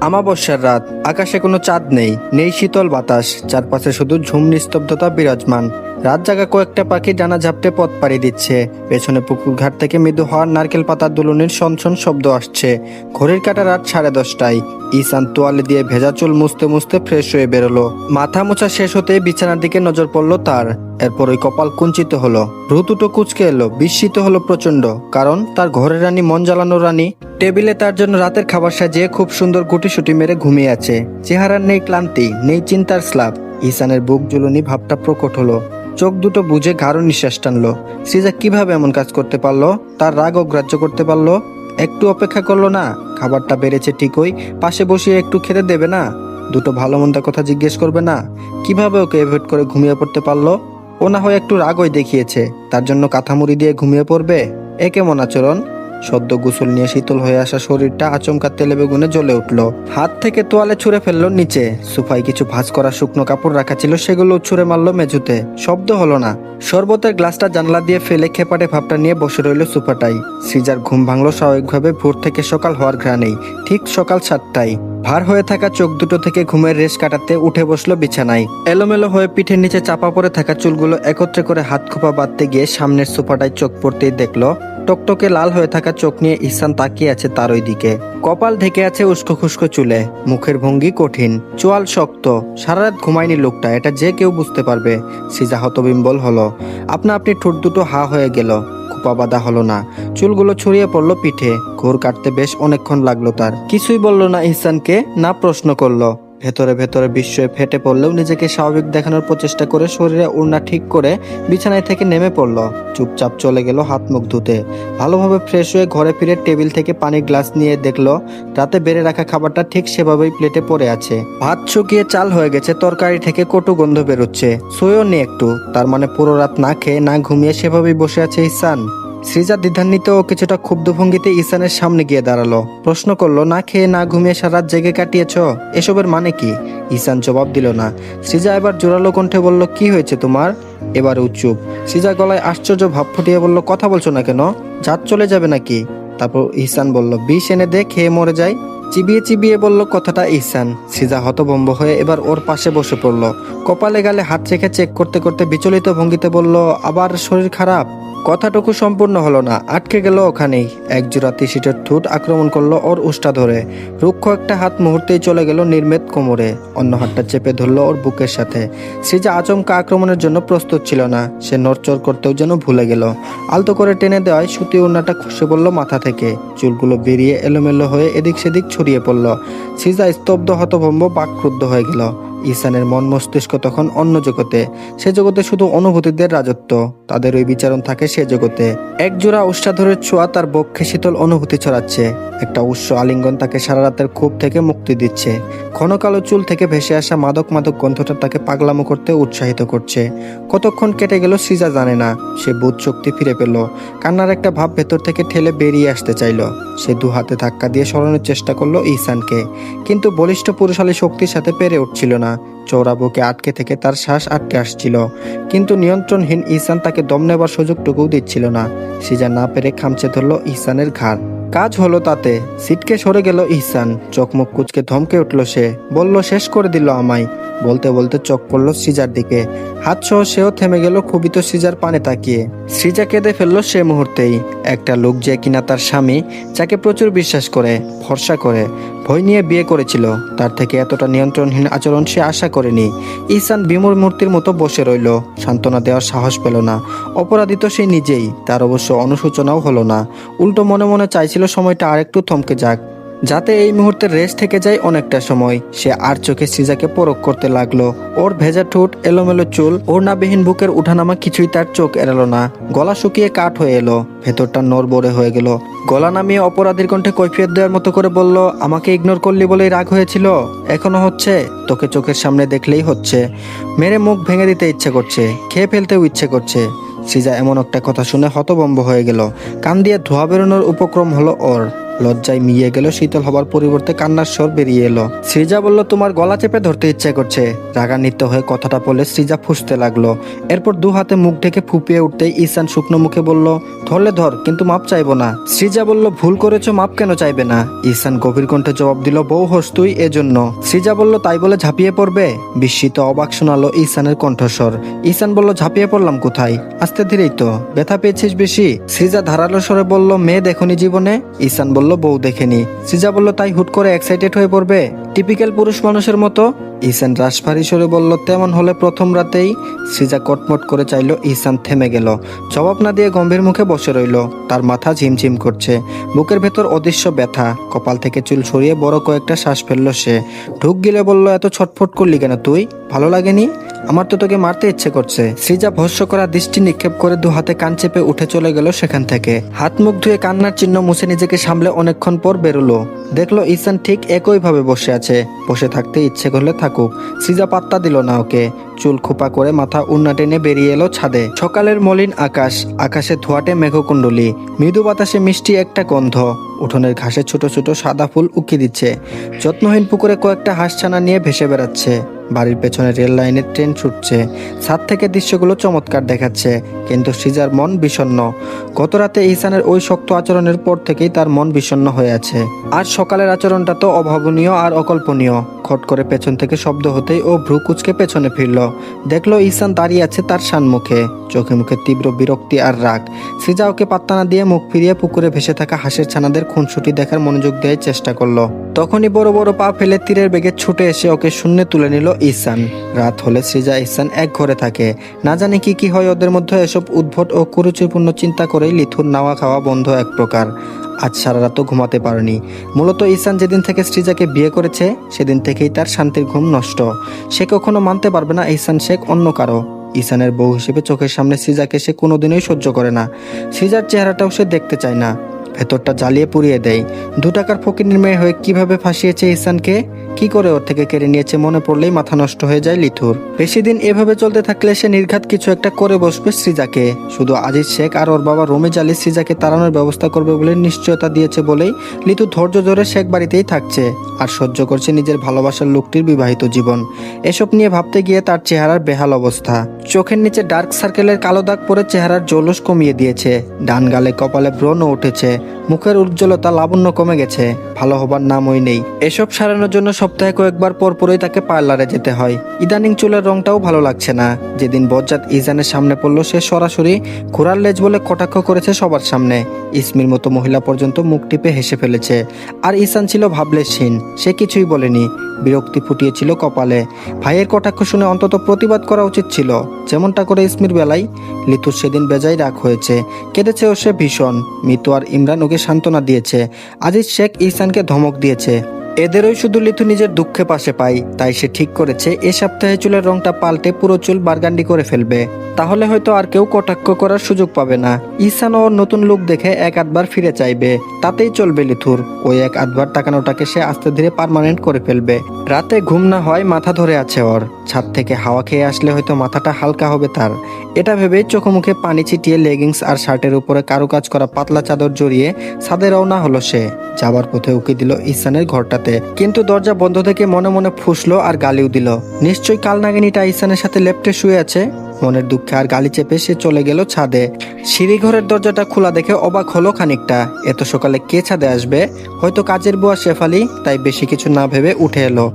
আমাবস্যার রাত, আকাশে কোনো চাঁদ নেই, নেই শীতল বাতাস, চারপাশে শুধু ঝুম নিস্তব্ধতা বিরাজমান। রাত জাগা কয়েকটা পাখি ডানা ঝাপটে পথ পাড়ি দিচ্ছে। পেছনে পুকুর ঘাট থেকে মৃদু হওয়ার নারকেল পাতার দুলুনির সনসন শব্দ আসছে। ঘড়ির কাঁটা রাত 10:30টায়। ঈশান তোয়ালে দিয়ে ভেজা চুল মুছতে মুছতে ফ্রেশ হয়ে বেরোলো। মাথা মোছা শেষ হতেই বিছানার দিকে নজর পড়লো তার। এরপর ওই কপাল কুঞ্চিত হলো, ভ্রু দুটো কুঁচকে এলো, বিস্মিত হলো প্রচন্ড। কারণ তার ঘরের রানী, মন জ্বালানো রানী, টেবিলে তার জন্য রাতের খাবার সাজিয়ে খুব সুন্দর গুটিসুটি মেরে ঘুমিয়ে আছে। চেহারার নেই ক্লান্তি, নেই চিন্তার স্লাপ। ঈশানের বুক জ্বলুনি ভাবটা প্রকট হলো। চোখ দুটো বুঝে গাঢ় নিঃশ্বাস টানলো। সৃজা কিভাবে এমন কাজ করতে পারলো? তার রাগ অগ্রাহ্য করতে পারলো? একটু অপেক্ষা করলো না? খাবারটা বেড়েছে ঠিকই, পাশে বসিয়ে একটু খেতে দেবে না? দুটো ভালো মন্দ কথা জিজ্ঞেস করবে না? কিভাবে ওকে এভয়েড করে ঘুমিয়ে পড়তে পারলো? ও না হয় একটু রাগই দেখিয়েছে, তার জন্য কাঁথামুড়ি দিয়ে ঘুমিয়ে পড়বে? এ কেমন আচরণ? সদ্য গোসল নিয়ে শীতল হয়ে আসা শরীরটা আচমকা তেলে বেগুনে জ্বলে উঠল। হাত থেকে তোয়ালে ছুঁড়ে ফেললো নিচে। সোফায় কিছু ভাঁজ করা শুকনো কাপড় রাখা ছিল, সেগুলো ছুঁড়ে মারলো মেঝুতে। শব্দ হলো না। শরবতের গ্লাসটা জানলা দিয়ে ফেলে খেপাটে ভাবটা নিয়ে বসে রইল সোফাটাই। সৃজার ঘুম ভাঙলো স্বাভাবিকভাবে ভোর থেকে সকাল হওয়ার ঘ্রাণেই। ঠিক সকাল 7টায়। ভার হয়ে থাকা চোখ দুটো থেকে ঘুমের রেশ কাটাতে উঠে বসলো বিছানায়। এলোমেলো হয়ে পিঠের নিচে চাপা পড়ে থাকা চুলগুলো একত্রে করে হাত খোপা বাঁধতে গিয়ে সামনের সোফাটায় চোখ পড়তেই দেখলো টকটকে লাল হয়ে থাকা চোখ নিয়ে ঈশান তাকিয়ে আছে তার ওই দিকে। কপাল ঢেকে আছে উস্কো খুস্কো চুলে, মুখের ভঙ্গি কঠিন, চোয়াল শক্ত। সারা রাত ঘুমায়নি লোকটা, এটা যে কেউ বুঝতে পারবে। সৃজা হতবিম্বল হলো। আপনা আপনি ঠোঁট দুটো হা হয়ে গেল। খোপা বাঁধা হলো না, চুলগুলো ছড়িয়ে পড়লো পিঠে। ঘোর কাটতে বেশ অনেকক্ষণ লাগলো তার। কিছুই বললো না ঈশানকে, না প্রশ্ন করলো। ভেতরে ভেতরে বিস্ময়ে ফেটে পড়লেও নিজেকে স্বাভাবিক দেখানোর প্রচেষ্টা করে শরীরে ওড়না ঠিক করে বিছানায় থেকে নেমে পড়ল। চুপচাপ চলে গেল হাত মুখ ধুতে। ভালোভাবে ফ্রেশ হয়ে ঘরে ফিরে টেবিল থেকে পানির গ্লাস নিয়ে দেখলো রাতে বেড়ে রাখা খাবারটা ঠিক সেভাবেই প্লেটে পড়ে আছে। ভাত শুকিয়ে চাল হয়ে গেছে, তরকারি থেকে কটু গন্ধ বেরোচ্ছে। সইও নেই একটু। তার মানে পুরো রাত না খেয়ে না ঘুমিয়ে সেভাবেই বসে আছে ঈশান। সৃজা দ্বিধান্বিত ও কিছুটা ক্ষুব্ধ ভঙ্গিতে ঈশানের সামনে গিয়ে দাঁড়ালো। প্রশ্ন করলো, না খেয়ে না ঘুমিয়ে সারা রাত জেগে কাটিয়েছ, এসবের মানে কি? ঈশান জবাব দিল না। সৃজা এবার জোরালো কণ্ঠে বলল, কি হয়েছে তোমার? এবারেও চুপ। সৃজা গলায় আশ্চর্য ভাব ফুটিয়ে বলল, কথা বলছো না কেন? জাত চলে যাবে নাকি? তারপর ঈশান বলল, বিষ এনে দে, খেয়ে মরে যাই। চিবিয়ে চিবিয়ে বলল কথাটা ঈশান। সৃজা হতভম্ব হয়ে এবার ওর পাশে বসে পড়ল। কপালে গালে হাত রেখে চেক করতে করতে বিচলিত ভঙ্গিতে বলল, আবার শরীর খারাপ? কথাটুকু সম্পূর্ণ হলো না, আটকে গেল ওখানেই। একজোড়া তিসিটের ঠোঁট আক্রমণ করলো ওর উষ্টা ধরে। রুক্ষ একটা হাত মুহূর্তেই চলে গেল নির্মেদ কোমরে, অন্য হাতটা চেপে ধরলো ওর বুকের সাথে। সৃজা আচমকা আক্রমণের জন্য প্রস্তুত ছিল না। সে নড়চড় করতেও যেন ভুলে গেল। আলতো করে টেনে দেওয়ায় সুতি ওড়নাটা খসে পড়লো মাথা থেকে। চুলগুলো বেরিয়ে এলোমেলো হয়ে এদিক সেদিক ছড়িয়ে পড়ল। সৃজা স্তব্ধ, হতভম্ব, বাকরুদ্ধ হয়ে গেল। ঈশানের মন মস্তিষ্ক তখন অন্য জগতে। সে জগতে শুধু অনুভূতিদের রাজত্ব, তাদের ওই বিচারণ থাকে সে জগতে। একজোড়া উষ্ঠাধরের ছোঁয়া তার বক্ষে শীতল অনুভূতি ছড়াচ্ছে। একটা উৎস আলিঙ্গন তাকে সারা রাতের ক্ষোভ থেকে মুক্তি দিচ্ছে। ঘন কালো চুল থেকে ভেসে আসা মাদক মাদক গন্ধটা তাকে পাগলামো করতে উৎসাহিত করছে। কতক্ষণ কেটে গেল সৃজা জানে না। সে বোধ শক্তি ফিরে পেল। কান্নার একটা ভাব ভেতর থেকে ঠেলে বেরিয়ে আসতে চাইল। সে দু হাতে ধাক্কা দিয়ে সরানোর চেষ্টা করলো ঈশানকে, কিন্তু বলিষ্ঠ পুরুষালী শক্তির সাথে পেরে উঠছিল না। চৌড়া বুকে আটকে থেকে তার শ্বাস আটকে আসছিল, কিন্তু নিয়ন্ত্রণহীন ঈশান তাকে দম নেবার সুযোগটুকুও দিচ্ছিল না। সৃজা না পেরে খামচে ধরলো ঈশানের ঘাড়। কাজ হলো তাতে। সিটকে সরে গেল ঈশান। চোখ মুখ কুচকে ধমকে উঠল সে। বলল, শেষ করে দিল আমায়। বলতে বলতে চোখ পড়ল সৃজার দিকে। হাত সহ সেও থেমে গেল ক্ষোভিত সৃজার পানে তাকিয়ে। সৃজা কেঁদে ফেললো সে মুহূর্তেই। একটা লোক যে কিনা তার স্বামী, যাকে প্রচুর বিশ্বাস করে, ভরসা করে, ভয় নিয়ে বিয়ে করেছিল, তার থেকে এতটা নিয়ন্ত্রণহীন আচরণ সে আশা করেনি। ঈশান বিমূঢ় মূর্তির মতো বসে রইল। সান্ত্বনা দেওয়ার সাহস পেল না। অপরাধী তো সে নিজেই। তার অবশ্য অনুশোচনাও হলো না। উল্টো মনে মনে চাইছিল সময়টা আরেকটু থমকে যাক, যাতে এই মুহূর্তের রেস থেকে যায় অনেকটা সময়। সে আর চোখে সৃজাকে পরখ করতে লাগলো। ওর ভেজা ঠোঁট, এলোমেলো চুল, ওড়নাবিহীন বুকের উঠানামা কিছুই তার চোখ এড়ালো না। গলা শুকিয়ে কাঠ হয়ে এলো, ভেতরটা নড়বড়ে হয়ে গেল। গলা নামিয়ে অপরাধীর কণ্ঠে কৈফিয়ত দেওয়ার মতো করে বলল, আমাকে ইগনোর করলি বলেই রাগ হয়েছিল? এখনো হচ্ছে? তোকে চোখের সামনে দেখলেই হচ্ছে। মেরে মুখ ভেঙে দিতে ইচ্ছে করছে, খেয়ে ফেলতেও ইচ্ছে করছে। সৃজা এমন একটা কথা শুনে হতভম্ব হয়ে গেল। কান দিয়ে ধোঁয়া বেরোনোর উপক্রম হলো ওর। লজ্জায় মিয়ে গেল, শীতল হবার পরিবর্তে কান্নার স্বর বেরিয়ে এলো। সৃজা বলল, তোমার গলা চেপে ধরতে ইচ্ছে করছে। রাগান্বিত হয়ে কথাটা বলে সৃজা ফুঁসতে লাগলো। এরপর দু হাতে মুখ ঢেকে ফুপিয়ে উঠতেই ঈশান শুকনো মুখে বলল, ধরলে ধর, কিন্তু মাপ চাইবো না। সৃজা বলল, ভুল করেছো, মাপ কেন চাইবে না? ঈশান গভীর কণ্ঠে জবাব দিল, বউ হোস তুই, এজন্য। সৃজা বলল, তাই বলে ঝাঁপিয়ে পড়বে? বিস্মিত অবাক শোনালো ঈশানের কণ্ঠস্বর। ঈশান বলল, ঝাঁপিয়ে পড়লাম কোথায়? আস্তে ধীরেই তো। ব্যথা পেয়েছিস বেশি? সৃজা ধারালো স্বরে বলল, মেয়ে দেখনি জীবনে? ঈশান বলল, বউ দেখেনি। সৃজা বলল, তাই হুট করে এক্সাইটেড হয়ে পড়বে টিপিক্যাল পুরুষ মানুষের মতো? ঈশান রাশভারী স্বরে বলল, তেমন হলে প্রথম রাতেই। সৃজা কটমট করে চাইল। ঈশান থেমে গেল, জবাব না দিয়ে গম্ভীর মুখে বসে রইল। তার মাথা ঝিমঝিম করছে, বুকের ভেতর অদৃশ্য ব্যথা। কপাল থেকে চুল সরিয়ে বড় কয়েকটা শ্বাস ফেলল সে। ঢুক গিলে বলল, এত ছটফট করলি কেন তুই? ভালো লাগেনি? আমার তো তোকে মারতে ইচ্ছে করছে। সৃজা ভস্য করা দৃষ্টি নিক্ষেপ করে দু হাতে কান চেপে উঠে চলে গেল সেখান থেকে। হাত মুখ ধুয়ে কান্নার চিহ্ন মুছে নিজেকে সামলে অনেকক্ষণ পর বেরোলো। দেখলো ঈশান ঠিক একইভাবে বসে আছে। বসে থাকতে ইচ্ছে করলে থাকুক। সৃজা পাত্তা দিল না ওকে। চুল খোপা করে মাথা উন্না টেনে বেরিয়ে এলো ছাদে। সকালের মলিন আকাশ, আকাশে ধোয়াটে মেঘকুণ্ডলী, মৃদু বাতাসে মিষ্টি একটা গন্ধ। উঠোনের ঘাসে ছোট ছোট সাদা ফুল উকি দিচ্ছে। যত্নহীন পুকুরে কয়েকটা হাঁসছানা নিয়ে ভেসে বেড়াচ্ছে। বাড়ির পেছনে রেল লাইনের ট্রেন ছুটছে। ছাদ থেকে দৃশ্যগুলো চমৎকার দেখাচ্ছে, কিন্তু সৃজার মন বিষণ্ণ। গত রাতে ঈশানের ওই শক্ত আচরণের পর থেকেই তার মন বিষণ্ণ হয়ে আছে। আর সকালের আচরণটা তো অভাবনীয় আর অকল্পনীয়। খট করে পেছন থেকে শব্দ হতেই ও ভ্রু কুচকে পেছনে ফিরল। দেখলো ঈশান দাঁড়িয়ে আছে তার সানমুখে, চোখে মুখে তীব্র বিরক্তি আর রাগ। সৃজা ওকে পাত্তা না দিয়ে মুখ ফিরিয়ে পুকুরে ভেসে থাকা হাঁসের ছানাদের খুনসুটি দেখার মনোযোগ দেওয়ার চেষ্টা করলো। তখনই বড় বড় পা ফেলে তীরের বেগে ছুটে এসে ওকে শূন্যে তুলে নিল ঈশান। রাত হলে সৃজা ঈশান এক ঘরে থাকে। না জানি কি কি হয় ওদের মধ্যে। এসব উদ্ভট ও কুরুচিপূর্ণ চিন্তা করেই লিথুর নাওয়া খাওয়া বন্ধ এক প্রকার। আজ সারা রাতও ঘুমাতে পারেনি। মূলত ঈশান যেদিন থেকে সৃজাকে বিয়ে করেছে সেদিন থেকেই তার শান্তির ঘুম নষ্ট। সে কখনো মানতে পারবে না ঈশান শেখ অন্য কারো। ঈশানের বউ হিসেবে চোখের সামনে সৃজাকে সে কোনোদিনই সহ্য করে না। সৃজার চেহারাটাও সে দেখতে চায় না। ভেতরটা জ্বালিয়ে পুড়িয়ে দেয়। 2 টাকার ফকিরের মেয়ে হয়ে কিভাবে ফাঁসিয়েছে ঈশানকে, কি করে ওর থেকে কেড়ে নিয়েছে মনে পড়লেই মাথা নষ্ট হয়ে যায় লিথুর। বেশি দিন এভাবে চলতে থাকলে সে নির্ঘাত কিছু একটা করে বসবে সৃজাকে। শুধু আজিজ শেখ আর ওর বাবা রমিজ আলী সৃজাকে তাড়ানোর ব্যবস্থা করবে বলে নিশ্চয়তা দিয়েছে বলেই লিথু ধৈর্য ধরে শেখ বাড়িতেই থাকছে আর সহ্য করছে নিজের ভালোবাসার লোকটির বিবাহিত জীবন। এসব নিয়ে ভাবতে গিয়ে তার চেহারার বেহাল অবস্থা। চোখের নিচে ডার্ক সার্কেলের কালো দাগ পরে চেহারার জৌলুস কমিয়ে দিয়েছে। ডান গালে কপালে ব্রণও উঠেছে। মুখের উজ্জ্বলতা লাবণ্য কমে গেছে। ভালো হবার নামই নেই। এসব সারানোর জন্য সপ্তাহে কয়েকবার পরপরই তাকে পার্লারে যেতে হয়। ইদানিং চুলের রংটাও ভালো লাগছে না। যেদিন বজ্জাত ঈশানের সামনে পড়ল সে সরাসরি ঘোড়ার লেজ বলে কটাক্ষ করেছে সবার সামনে। ইসমির মতো মহিলা পর্যন্ত মুখ টিপে হেসে ফেলেছে। আর ঈশান ছিল ভাবলেশহীন। সে কিছুই বলেনি। বিরক্তি ফুটিয়েছিল কপালে। ভাইয়ের কটাক্ষ শুনে অন্তত প্রতিবাদ করা উচিত ছিল, যেমনটা করে ইসমির বেলায়। লিতুর সেদিন বেজায় রাগ হয়েছে। কেঁদেছেও সে ভীষণ। মিতু আর ইমরান ওকে সান্ত্বনা দিয়েছে। আজিজ শেখ ঈশানকে ধমক দিয়েছে। এদেরই শুধু লিথু নিজের দুঃখে পাশে পায়। তাই সে ঠিক করেছে এ সপ্তাহে চুলের রংটা পাল্টে পুরো চুল বারগান্ডি করে ফেলবে। তাহলে হয়তো আর কেউ কটাক্ষ করার সুযোগ পাবে না। ঈশান ওর নতুন লুক দেখে এক আধবার ফিরে চাইবে, তাতেই চলবে লিথুর। ওই এক আধবার তাকানোটাকে সে আস্তে ধীরে পার্মানেন্ট করে ফেলবে। রাতে ঘুম না হয় মাথা ধরে আছে ওর। ছাদ থেকে হাওয়া খেয়ে আসলে হয়তো মাথাটা হালকা হবে তার। এটা ভেবেই চোখে মুখে পানি ছিটিয়ে লেগিংস আর শার্টের উপরে কারুকাজ করা পাতলা চাদর জড়িয়ে ছাদে রওনা হলো সে। যাবার পথে উকি দিল ঈশানের ঘরটাতে, কিন্তু দরজা বন্ধ থেকে মনে মনে ফুসলো আর গালিও দিল। নিশ্চয়ই কাল নাগিনীটা ঈশানের সাথে লেপ্টে শুয়ে আছে। মনের দুঃখে আর গালি চেপে সে চলে গেল ছাদে। সিঁড়ি ঘরের দরজাটা খোলা দেখে অবাক হলো খানিকটা। এত সকালে কে ছাদে আসবে? হয়তো কাজের বুয়া শেফালি। তাই বেশি কিছু না ভেবে উঠে এলো।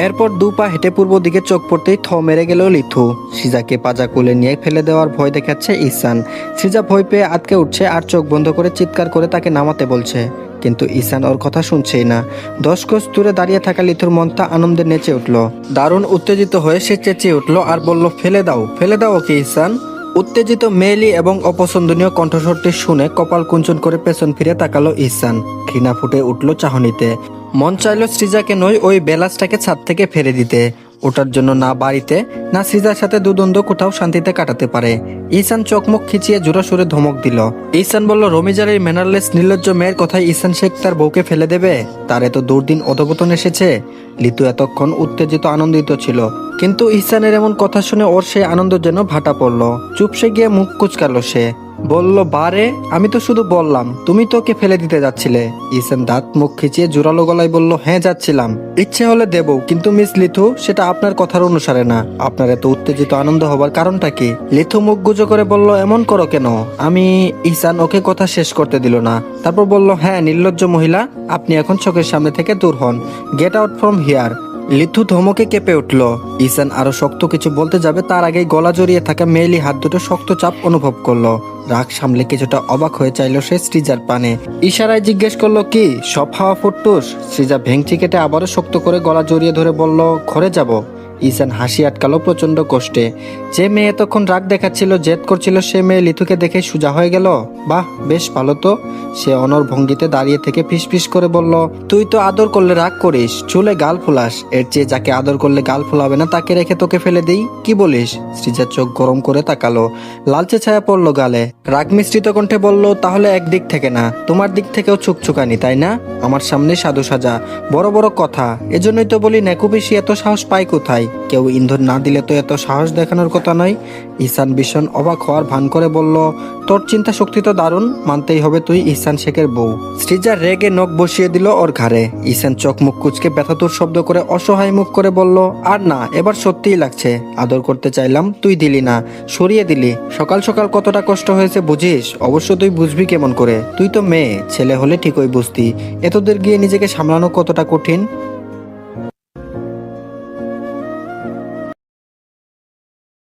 এরপর 2 পা হেঁটে পূর্ব দিকে চোখ পড়তেই থ মেরে গেল লিথু। সৃজাকে পাজা কোলে নিয়ে ফেলে দেওয়ার ভয় দেখাচ্ছে ঈশান। সৃজা ভয় পেয়ে আটকে উঠছে আর চোখ বন্ধ করে চিৎকার করে তাকে নামাতে বলছে। কিন্তু ঈশান ওর কথা শুনছেই না। 10 গজ দূরে দাঁড়িয়ে থাকা লিথুর মনটা আনন্দে নেচে উঠল। দারুণ উত্তেজিত হয়ে সে চেঁচিয়ে উঠল আর বলল, ফেলে দাও ওকে ঈশান। উত্তেজিত মেয়েলি এবং অপছন্দনীয় কণ্ঠস্বরটি শুনে কপাল কুঞ্চন করে পেছন ফিরে তাকালো ঈশান। ঘৃণা ফুটে উঠল চাহনিতে। মন চাইল সৃজাকে নয়, ওই বেলাসটাকে ছাদ থেকে ফেলে দিতে। ওটার জন্য না বাড়িতে না সৃজার সাথে দুদ্বন্দ্ব কোথাও শান্তিতে কাটাতে পারে। ঈশান চোখমুখ খিচিয়ে জোরে সুরে ধমক দিল। ঈশান বলল, রমিজারের ম্যানারলেস নির্লজ্জ মেয়ের কথায় ঈশান শেখ তার বউকে ফেলে দেবে? তার এত দুর্দিন অধপতন এসেছে। লিতু এতক্ষণ উত্তেজিত আনন্দিত ছিল, কিন্তু ঈশানের এমন কথা শুনে ওর সেই আনন্দ যেন ভাটা পড়ল। চুপসে গিয়ে মুখ কুচকালো সে। বলল, বারে আমি তো শুধু বললাম, তুমি তো ওকে ফেলে দিতে যাচ্ছিলে। ইসান দাঁত মুখ খিচিয়ে জোরালো গলায় বলল, হ্যাঁ যাচ্ছিলাম, ইচ্ছে হলে দেব, কিন্তু মিস লিথু সেটা আপনার কথার অনুসারে না। আপনার এত উত্তেজিত আনন্দ হবার কারণটা কি? লিথু মুখ গুজো করে বলল, এমন করো কেন? আমি ইসান ওকে কথা শেষ করতে দিল না, তারপর বলল, হ্যাঁ নির্লজ্জ মহিলা, আপনি এখন চোখের সামনে থেকে দূর হন, get out from here. Litho ধমকে কেঁপে উঠল। ইসান আরো শক্ত কিছু বলতে যাবে তার আগেই গলা জড়িয়ে থাকা মেয়েলি হাত দুটো শক্ত চাপ অনুভব করলো। রাগ সামলে কিছুটা অবাক হয়ে চাইল সে সৃজার পানে। ইশারায় জিজ্ঞেস করলো, কি সব হাওয়া ফুটটুস? সৃজা ভেঙচি কেটে আবারও শক্ত করে গলা জড়িয়ে ধরে বলল, ঘরে যাব। ইসান হাসি আটকালো প্রচন্ড কষ্টে। যে মেয়ে এতক্ষণ রাগ দেখাচ্ছিল, জেদ করছিল, সে মেয়ে লিথুকে দেখে সোজা হয়ে গেল। বাহ, বেশ ভালো তো। সে অনর ভঙ্গিতে দাঁড়িয়ে থেকে ফিসফিস করে বলল, তুই তো আদর করলে রাগ করিস, চুলে গাল ফুলাস, এর চেয়ে যাকে আদর করলে গাল ফুলাবে না তাকে রেখে তোকে ফেলে দেই, কি বলিস? সৃজার চোখ গরম করে তাকালো, লালচে ছায়া পড়লো গালে। রাগ মিশ্রিত কণ্ঠে বলল, তাহলে একদিক থেকে না, তোমার দিক থেকেও ছুকছুকানি, তাই না? আমার সামনে সাধু সাজা, বড় বড় কথা। এজন্যই তো বলি, নেকুবেশি এত সাহস পায় কোথায়? কেউ ইন্ধন না দিলে তো এত সাহস দেখানোর কথা নয়। ইহসান ভীষণ অবাক হওয়ার ভান করে বলল, তোর চিন্তা শক্তি তো দারুণ, মানতেই হবে তুই ইহসান শেখের বউ। সৃজা রেগে নখ বসিয়ে দিল ওর ঘাড়ে। ইহসান চোখ মুখ কুচকে ব্যথাতুর শব্দ করে অসহায় মুখ করে বলল, আর না, এবার সত্যিই লাগছে। আদর করতে চাইলাম, তুই দিলি না, সরিয়ে দিলি। সকাল সকাল কতটা কষ্ট হয়েছে বুঝিস? অবশ্য তুই বুঝবি কেমন করে? তুই তো মেয়ে, ছেলে হলে ঠিকই বুঝতি। এতদের গিয়ে নিজেকে সামলানো কতটা কঠিন।